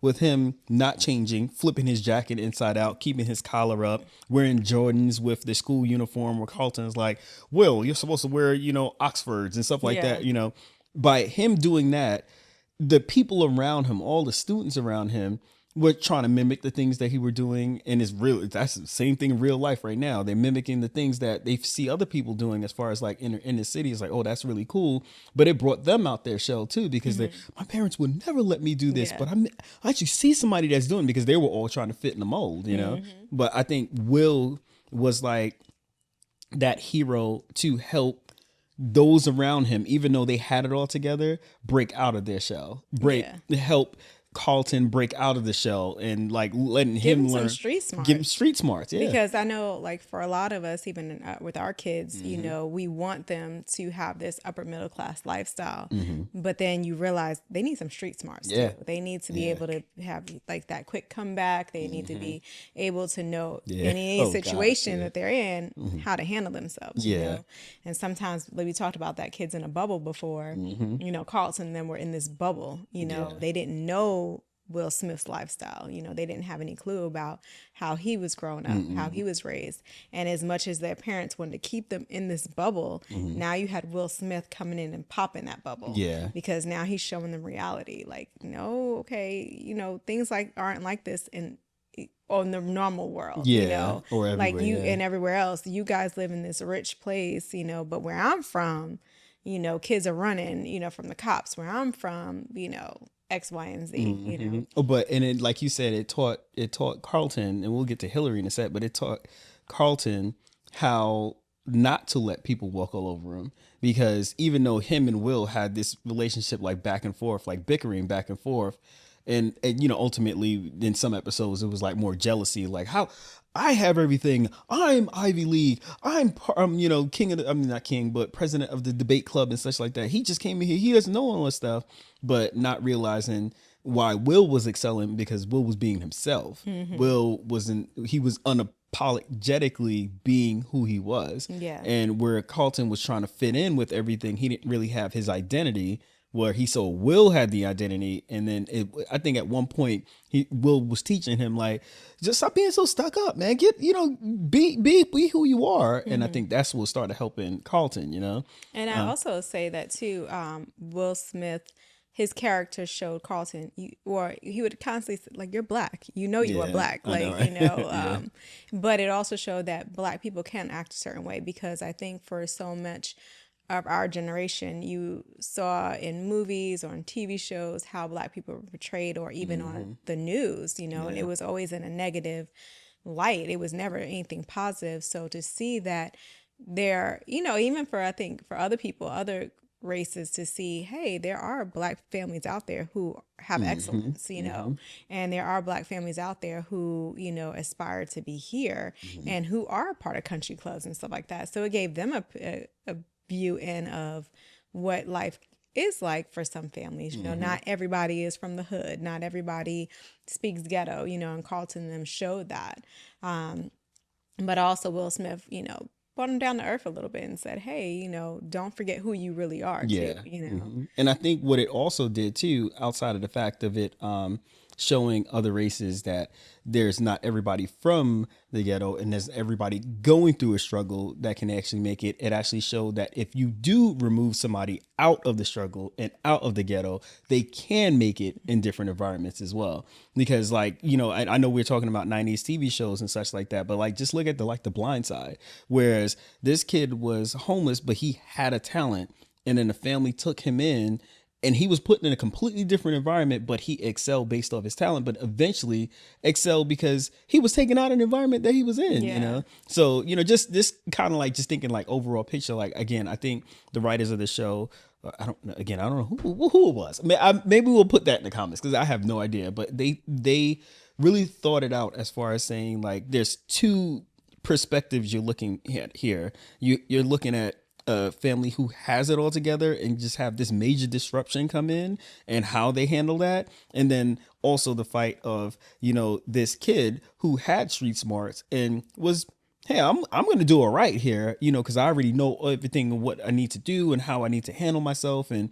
with him not changing, flipping his jacket inside out, keeping his collar up, wearing Jordans with the school uniform, where Carlton's like, Will, you're supposed to wear, Oxfords and stuff like Yeah. that. By him doing that, the people around him, all the students around him, were trying to mimic the things that he were doing, and it's real. That's the same thing in real life right now. They're mimicking the things that they see other people doing, as far as like in the city. It's like, oh, that's really cool, but it brought them out their shell too, because my parents would never let me do this, Yeah. but I actually see somebody that's doing it, because they were all trying to fit in the mold. But I think Will was like that hero to help those around him, even though they had it all together, break out of their shell, help Carlton break out of the shell, and like letting Give him him some learn, street smarts. give him street smarts. Yeah. Because I know, like, for a lot of us, even with our kids, we want them to have this upper middle class lifestyle. But then you realize they need some street smarts Yeah. too. They need to be able to have like that quick comeback. They need to be able to know in any Oh, situation gosh, that they're in how to handle themselves. Yeah. And sometimes, like we talked about that kids in a bubble before. Carlton and them were in this bubble. They didn't know Will Smith's lifestyle. They didn't have any clue about how he was growing up, how he was raised. And as much as their parents wanted to keep them in this bubble, now you had Will Smith coming in and popping that bubble. Yeah. Because now he's showing them reality. Like, no, okay, things like aren't like this on the normal world. Yeah. Or like everywhere, you yeah. and everywhere else. You guys live in this rich place, but where I'm from, kids are running, from the cops. Where I'm from, X, Y, and Z, Oh, and it, like you said, it taught Carlton, and we'll get to Hillary in a sec, but it taught Carlton how not to let people walk all over him, because even though him and Will had this relationship, like back and forth, like bickering back and forth, and ultimately in some episodes it was like more jealousy, like how I have everything, I'm Ivy League, I'm king of the, I mean, not king, but president of the debate club and such like that. He just came in here, he doesn't know all this stuff, but not realizing why Will was excelling, because Will was being himself. Will wasn't, he was unapologetically being who he was. Yeah. And where Carlton was trying to fit in with everything, he didn't really have his identity, where he saw Will had the identity. And then I think at one point Will was teaching him, like, just stop being so stuck up, man. Get, be who you are. And I think that's what started helping Carlton, And I also say that too, Will Smith, his character showed Carlton, or he would constantly say, like, you're black, you are black, I like, know. but it also showed that black people can act a certain way, because I think for so much of our generation, you saw in movies or in TV shows how black people were portrayed, or even on the news, and it was always in a negative light. It was never anything positive. So to see that there, even for, I think for other people, other races, to see, hey, there are black families out there who have excellence, and there are black families out there who, aspire to be here and who are part of country clubs and stuff like that. So it gave them a view in of what life is like for some families. Not everybody is from the hood, not everybody speaks ghetto, and Carlton and them showed that. But also Will Smith, brought him down to earth a little bit and said, hey, don't forget who you really are too, And I think what it also did too, outside of the fact of it showing other races that there's not everybody from the ghetto, and there's everybody going through a struggle that can actually make it. It actually showed that if you do remove somebody out of the struggle and out of the ghetto, they can make it in different environments as well. Because, like, I know we're talking about 90s TV shows and such like that, but like, just look at the Blind Side, whereas this kid was homeless, but he had a talent, and then the family took him in, and he was put in a completely different environment, but he excelled based off his talent, but eventually excelled because he was taken out of an environment that he was in, So, just this kind of like, just thinking like overall picture, like, again, I think the writers of the show, I don't know who it was. Maybe we'll put that in the comments, because I have no idea, but they really thought it out, as far as saying, like, there's two perspectives you're looking at here. You're looking at a family who has it all together and just have this major disruption come in, and how they handle that. And then also the fight of, this kid who had street smarts and was hey, I'm going to do all right here, because I already know everything and what I need to do and how I need to handle myself and,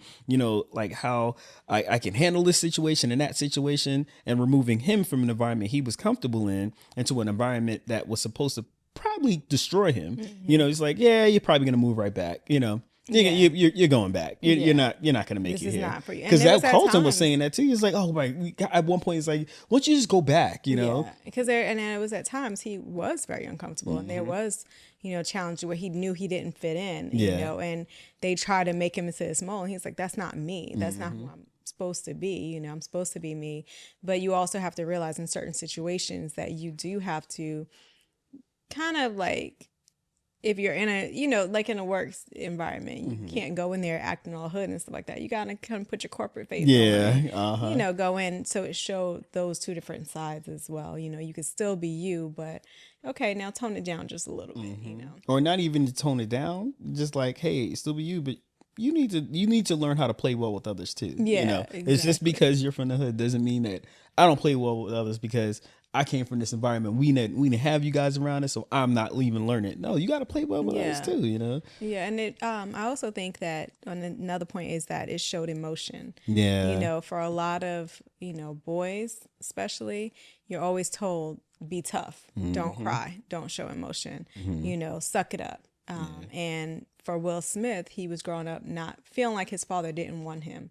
like how I can handle this situation and that situation, and removing him from an environment he was comfortable in into an environment that was supposed to probably destroy him. He's like, yeah, you're probably going to move right back. Yeah. You're going back. Yeah. You're not going to make This it is here. not for you. And Because there was that at Carlton was times. saying that too. He's like, oh my, at one point he's like, why don't you just go back, Yeah, because and then it was at times he was very uncomfortable, and there was, challenges where he knew he didn't fit in, Yeah. and they tried to make him into this mold. And he's like, that's not me. That's not who I'm supposed to be. I'm supposed to be me. But you also have to realize in certain situations that you do have to kind of like, if you're in a, like in a works environment, you can't go in there acting all hood and stuff like that. You gotta kind of put your corporate face on and, go in. So it showed those two different sides as well. You could still be you, but okay, now tone it down just a little bit. Or not even to tone it down, just like, hey, still be you, but you need to learn how to play well with others too. Yeah, It's just exactly. because you're from the hood doesn't mean that I don't play well with others because I came from this environment. We didn't have you guys around us, so I'm not even learning. No, you got to play well with others Yeah. too. Yeah, and I also think that on another point is that it showed emotion. Yeah. For a lot of, boys especially, you're always told be tough, don't cry, don't show emotion, suck it up. And for Will Smith, he was growing up not feeling like his father didn't want him,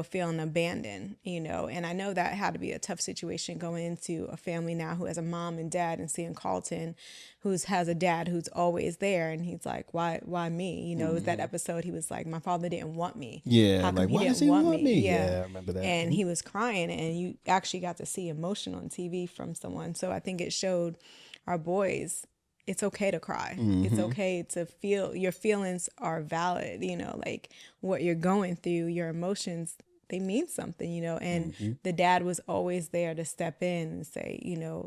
feeling abandoned, and I know that had to be a tough situation going into a family now who has a mom and dad, and seeing Carlton, has a dad who's always there, and he's like, why me? It was that episode he was like, my father didn't want me. Yeah, How come like, he why does didn't he want want me? me? Yeah. Yeah, I remember that. And he was crying, and you actually got to see emotion on TV from someone. So I think it showed our boys it's okay to cry. It's okay to feel, your feelings are valid, like what you're going through, your emotions, they mean something, and the dad was always there to step in and say,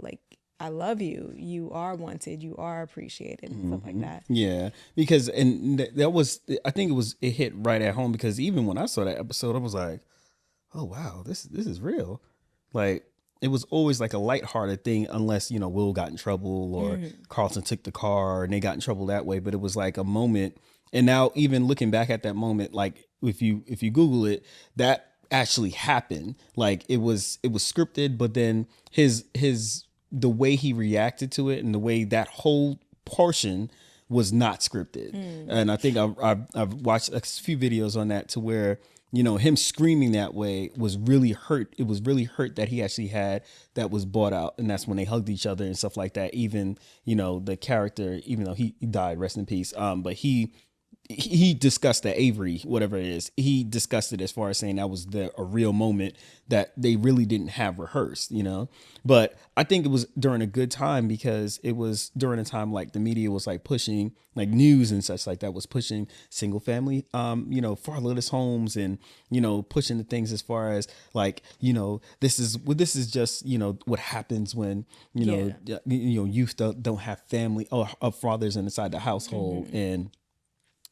like, I love you. You are wanted. You are appreciated, and stuff like that. Yeah, because that was, I think it hit right at home, because even when I saw that episode, I was like, oh wow, this is real. Like, it was always like a lighthearted thing, unless Will got in trouble or Carlton took the car and they got in trouble that way. But it was like a moment, and now even looking back at that moment, like if you Google it, that actually happened. Like it was scripted, but then his the way he reacted to it and the way that whole portion was not scripted. And I think I've watched a few videos on that, to where him screaming that way was really hurt. It was really hurt that he actually had that was bought out, and that's when they hugged each other and stuff like that. Even the character, even though he died, rest in peace. But he discussed that, Avery, whatever it is, he discussed it as far as saying that was a real moment that they really didn't have rehearsed. But I think it was during a good time, because it was during a time like the media was like pushing, like news and such like that was pushing single family, fatherless homes, and pushing the things as far as like, this is just what happens when youth don't have family or fathers inside the household, and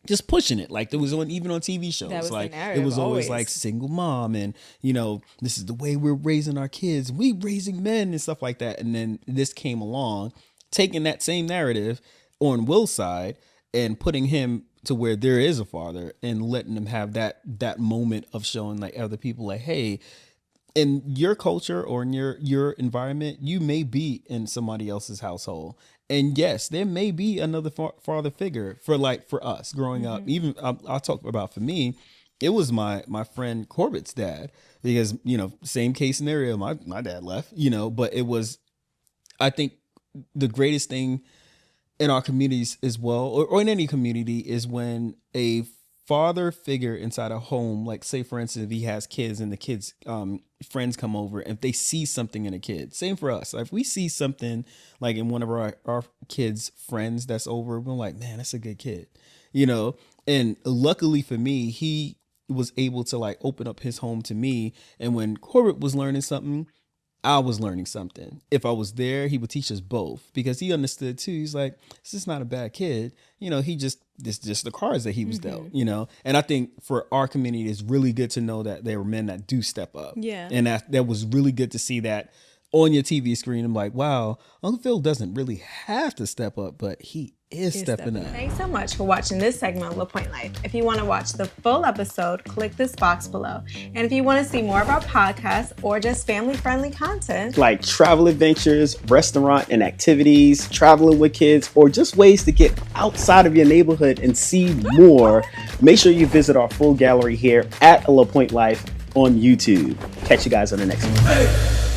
just pushing it. Like, there was even on TV shows, That was the like it narrative was always like always. single mom, and this is the way we're raising our kids, we raising men and stuff like that. And then this came along, taking that same narrative on Will's side and putting him to where there is a father, and letting them have that moment of showing like other people, like, hey, in your culture or in your environment, you may be in somebody else's household, and yes, there may be another father figure for us growing up. Even I'll talk about, for me, it was my friend Corbett's dad, because same case scenario, my dad left, but it was, I think, the greatest thing in our communities as well, or in any community, is when a father figure inside a home, like, say for instance, if he has kids and the kids friends come over, and if they see something in a kid, same for us, like, if we see something like in one of our kids friends that's over, we're like, man, that's a good kid, and luckily for me, he was able to like open up his home to me. And when Corbett was learning something, I was learning something. If I was there, he would teach us both, because he understood too. He's like, this is not a bad kid. He just the cards that he was dealt. And I think for our community, it's really good to know that there were men that do step up. Yeah. And that was really good to see that on your TV screen. I'm like, wow, Uncle Phil doesn't really have to step up, but he is stepping up. Thanks so much for watching this segment of La Pointe Life. If you want to watch the full episode, click this box below. And if you want to see more of our podcasts or just family-friendly content, like travel adventures, restaurant and activities, traveling with kids, or just ways to get outside of your neighborhood and see more, make sure you visit our full gallery here at La Pointe Life on YouTube. Catch you guys on the next one.